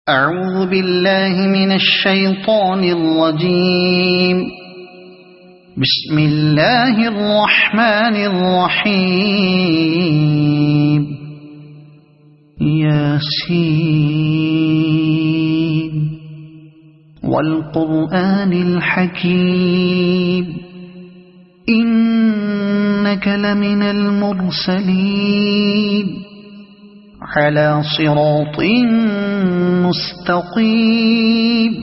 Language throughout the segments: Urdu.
أعوذ بالله من الشيطان الرجيم. بسم الله الرحمن الرحيم. ياسين والقرآن الحكيم إنك لمن المرسلين على صراط مستقيم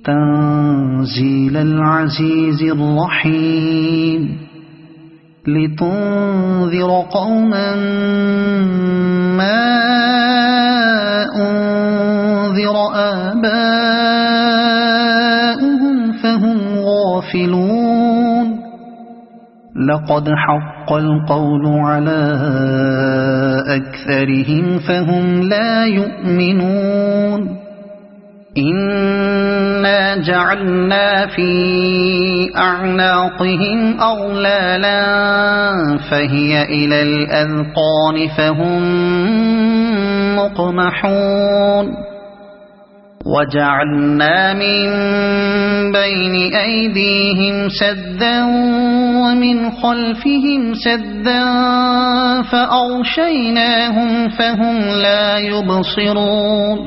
تنزيل العزيز الرحيم لتنذر قوما ما أنذر آباؤهم فهم غافلون. لقد حق القول على أكثرهم فهم لا يؤمنون. إنا جعلنا في أعناقهم أغلالا فهي إلى الأذقان فهم مقمحون. وجعلنا من بين أيديهم سدا ومن خلفهم سدا فأغشيناهم فهم لا يبصرون.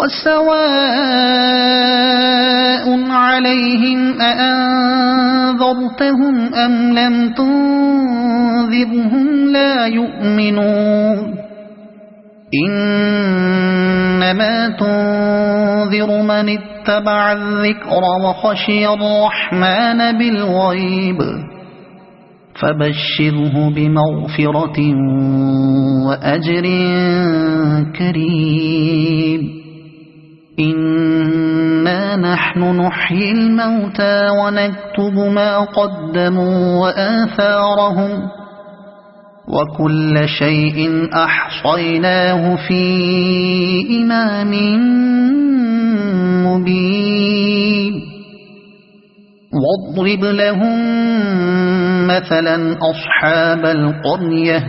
وسواء عليهم أأنذرتهم أم لم تنذرهم لا يؤمنون. إنما تنذر من اتبع الذكر وخشي الرحمن بالغيب فبشره بمغفرة وأجر كريم. إنا نحن نحيي الموتى ونكتب ما قدموا وآثارهم وكل شيء أحصيناه في إمام مبين. واضرب لهم مثلا أصحاب القرية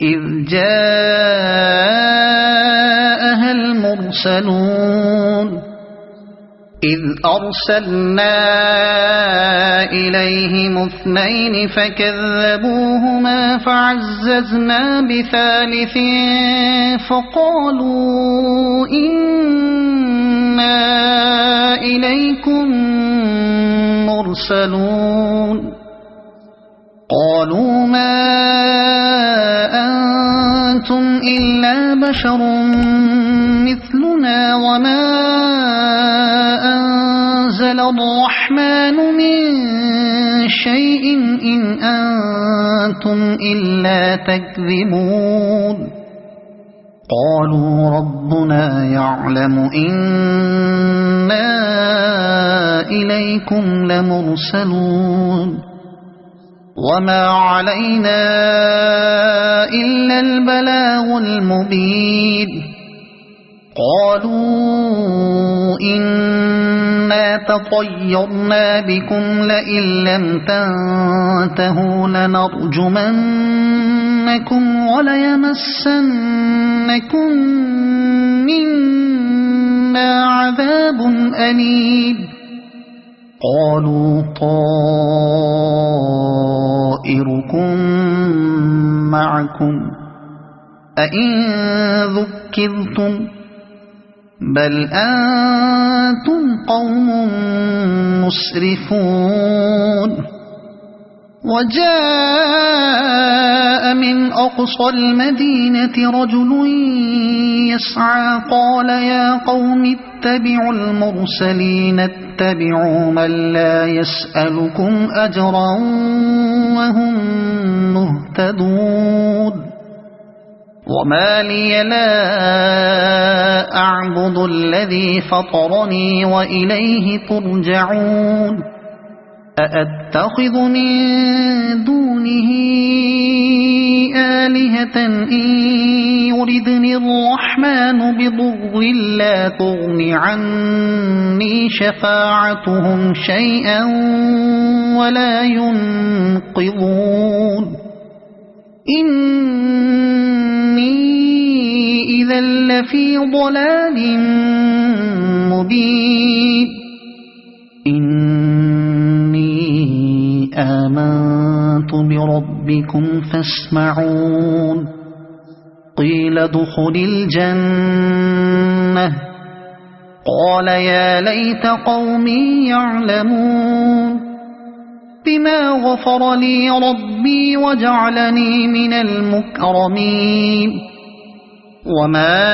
إذ جاءها المرسلون إذ أرسلنا إليهم اثنين فكذبوهما فعززنا بثالث فقالوا إنا إليكم مرسلون. قالوا ما أنتم إلا بشر مثلنا وما أنزل الرحمن من شيء إن أنتم إلا تكذبون. قالوا ربنا يعلم إنا إليكم لمرسلون وما علينا إلا البلاغ المبين. قالوا إنا تطيرنا بكم لئن لم تنتهوا لنرجمنكم وليمسنكم منا عذاب أليم. قالوا طائركم معكم أئن ذكرتم بل أنتم قوم مسرفون. وجاء من أقصى المدينة رجل يسعى قال يا قوم اتبعوا المرسلين اتبعوا من لا يسألكم أجرا وهم مهتدون. وما لي لا أعبد الذي فطرني وإليه ترجعون. أأتخذ من دونه آلهة إن يردني الرحمن بضر لا تغن عني شفاعتهم شيئا ولا ينقذون. إني إذا لفي ضلال مبين إني آمنت بربكم فاسمعون قيل ادخل الجنة قال يا ليت قومي يعلمون بما غفر لي ربي وجعلني من المكرمين وما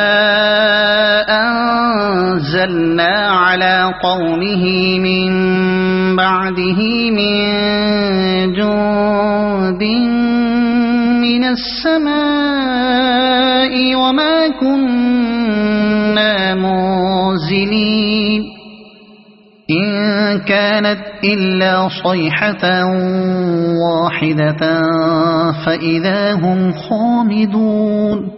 أنزلنا على قومه من بعده من جند من السماء وما كنا منزلين إن كانت إلا صيحة واحدة فإذا هم خامدون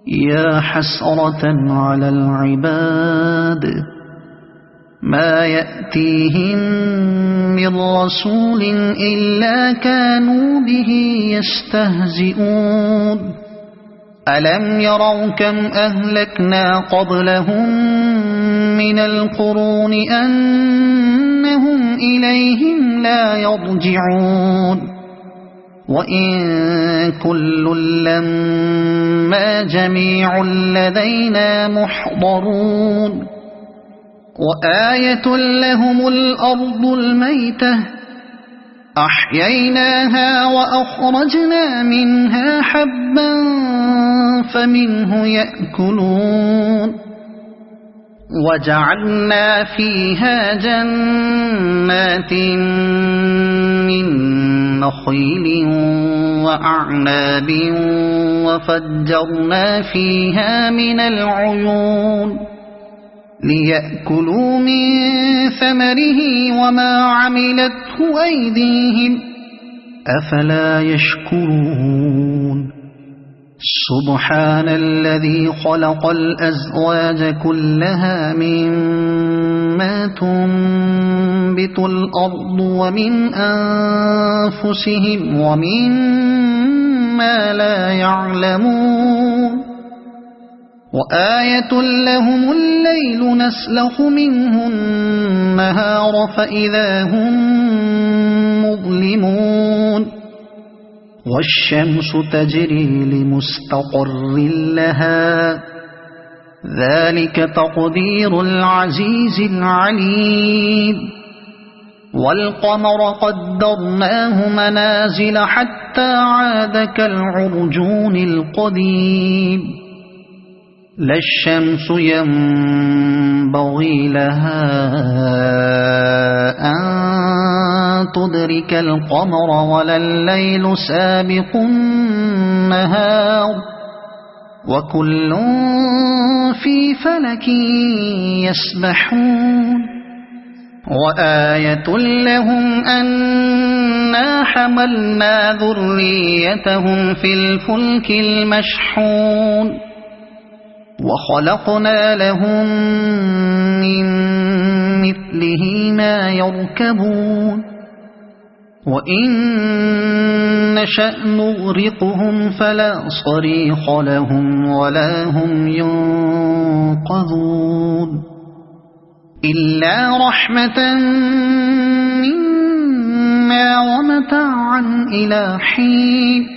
يا حسرة على العباد ما يأتيهم من رسول إلا كانوا به يستهزئون ألم يروا كم أهلكنا قبلهم من القرون أنهم إليهم لا يرجعون وإن كل لما جميع لدينا محضرون وآية لهم الأرض الميتة أحييناها وأخرجنا منها حبا فمنه يأكلون وجعلنا فيها جنات من نخيل وأعناب وفجرنا فيها من العيون ليأكلوا من ثمره وما عملته أيديهم أفلا يشكرون سبحان الذي خلق الأزواج كلها مما تنبت الأرض ومن أنفسهم ومما لا يعلمون وآية لهم الليل نسلخ منه النهار فإذا هم مظلمون والشمس تجري لمستقر لها ذلك تقدير العزيز العليم والقمر قدرناه منازل حتى عاد كالعرجون القديم لا الشمس ينبغي لها أن تدرك القمر ولا الليل سابق النهار وكل في فلك يسبحون وآية لهم أنا حملنا ذريتهم في الفلك المشحون وخلقنا لهم من مثله ما يركبون وإن نشأ نغرقهم فلا صريخ لهم ولا هم ينقذون إلا رحمة منا ومتاعا إلى حين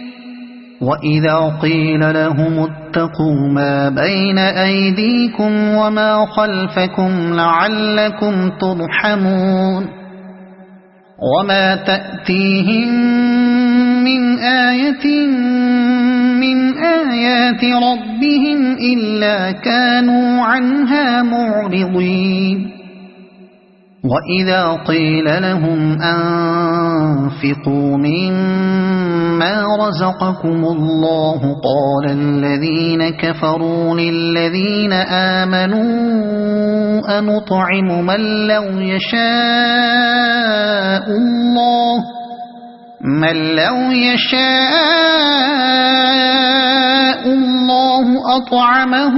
وإذا قيل لهم اتقوا ما بين أيديكم وما خلفكم لعلكم ترحمون وما تأتيهم من آية من آيات ربهم إلا كانوا عنها معرضين وإذا قيل لهم أنفقوا مما رزقكم الله قال الذين كفروا للذين آمنوا أنطعم من لو يشاء الله أطعمه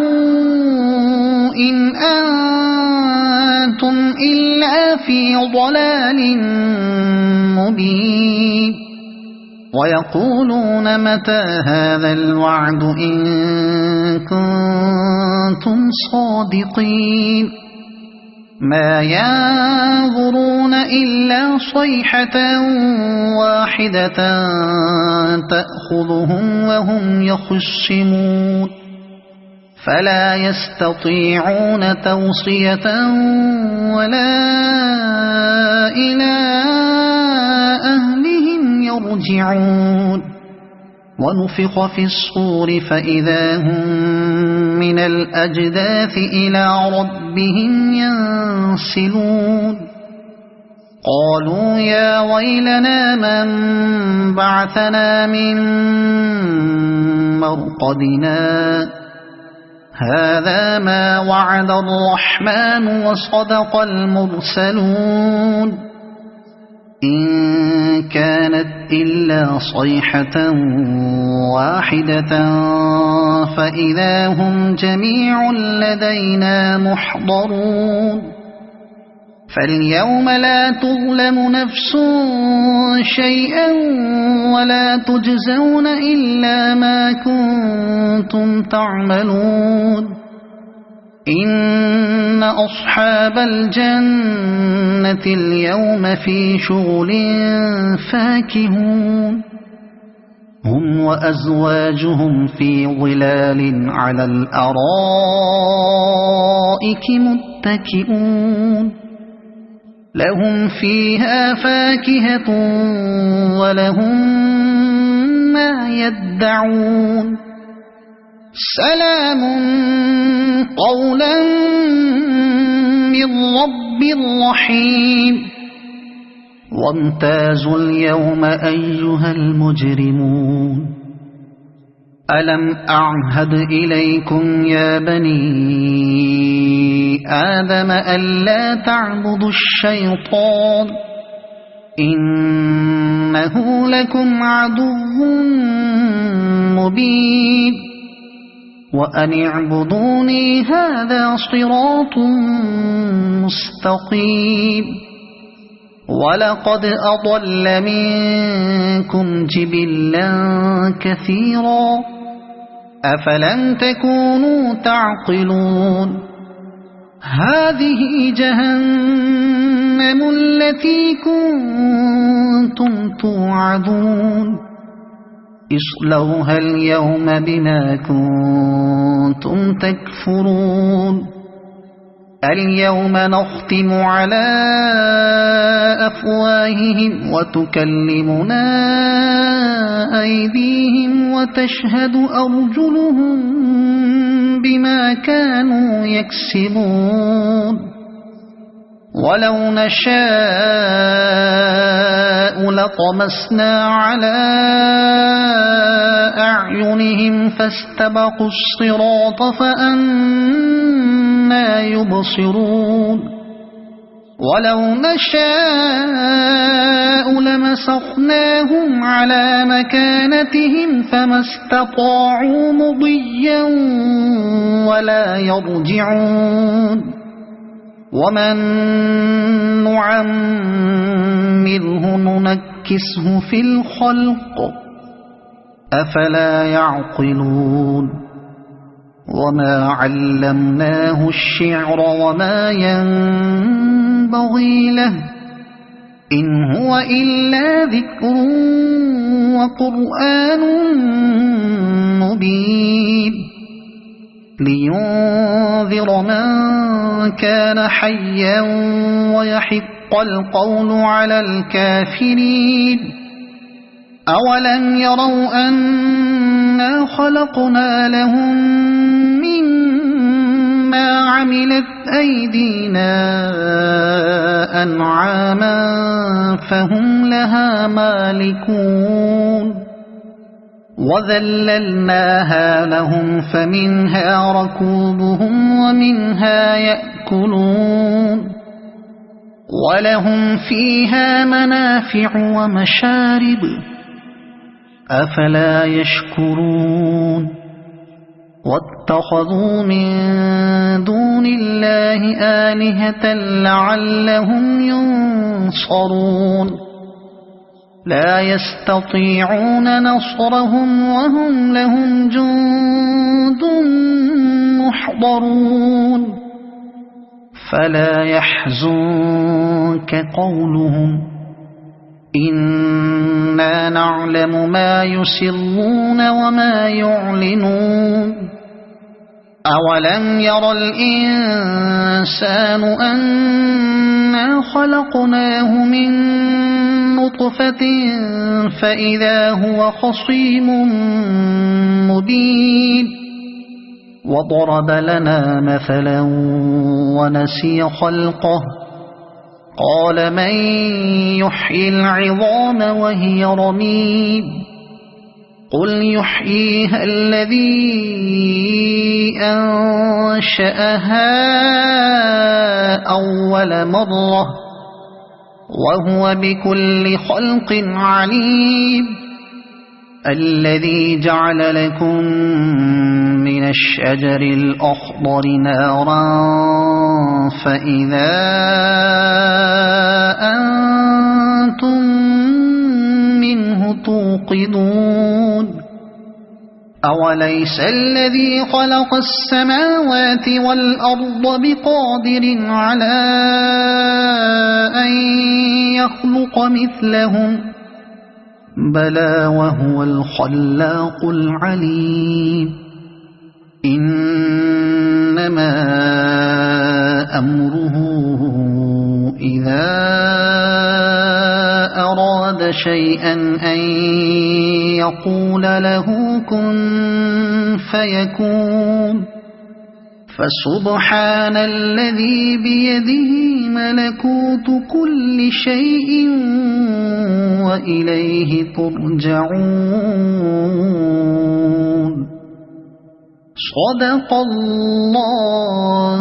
إن أنتم إلا في ضلال مبين ويقولون متى هذا الوعد إن كنتم صادقين ما ينظرون إلا صيحة واحدة تأخذهم وهم يخصمون فلا يستطيعون توصية ولا إلى أهلهم يرجعون ونفخ في الصور فإذا هم من الأجداث إلى ربهم ينسلون قالوا يا ويلنا من بعثنا من مرقدنا هذا ما وعد الرحمن وصدق المرسلون إن كانت إلا صيحة واحدة فإذا هم جميع لدينا محضرون فاليوم لا تظلم نفس شيئا ولا تجزون إلا ما كنتم تعملون إن أصحاب الجنة اليوم في شغل فاكهون هم وأزواجهم في ظلال على الأرائك متكئون لهم فيها فاكهة ولهم ما يدعون سلام قولا من رب رحيم وامتازوا اليوم أيها المجرمون ألم أعهد إليكم يا بني آدم ألا تعبدوا الشيطان إنه لكم عدو مبين وأن اعبدوني هذا صراط مستقيم ولقد أضل منكم جبلا كثيرا أفلم تكونوا تعقلون هذه جهنم التي كنتم توعدون اصلوها اليوم بما كنتم تكفرون اليوم نختم على أفواههم وتكلمنا أيديهم وتشهد أرجلهم بما كانوا يكسبون ولو نشاء لطمسنا على أعينهم فاستبقوا الصراط فأنى يبصرون ولو نشاء لمسخناهم على مكانتهم فما استطاعوا مضيا ولا يرجعون ومن نعمره ننكسه في الخلق أفلا يعقلون وما علمناه الشعر وما ينبغي له إن هو إلا ذكر وقرآن مبين لينذر من كان حيا ويحق القول على الكافرين أولم يروا أنا خلقنا لهم مما عملت أيدينا أنعاما فهم لها مالكون وذللناها لهم فمنها ركوبهم ومنها يأكلون ولهم فيها منافع ومشارب أفلا يشكرون واتخذوا من دون الله آلهة لعلهم ينصرون لا يستطيعون نصرهم وهم لهم جند محضرون فلا يحزنك قولهم إنا نعلم ما يسرون وما يعلنون أولم ير الإنسان أنا خلقناه من نطفة فإذا هو خصيم مبين وضرب لنا مثلا ونسي خلقه قال من يحيي العظام وهي رميم قل يحييها الذي أنشأها أول مرة وهو بكل خلق عليم الذي جعل لكم من الشجر الأخضر نارا فإذا أنتم منه توقدون أوليس الذي خلق السماوات والأرض بقادر على أن يخلق مثلهم بلى وهو الخلاق العليم إنما أمره إذا أراد شيئا أن يقول له كن فيكون فسبحان الذي بيده ملكوت كل شيء وإليه ترجعون صدق الله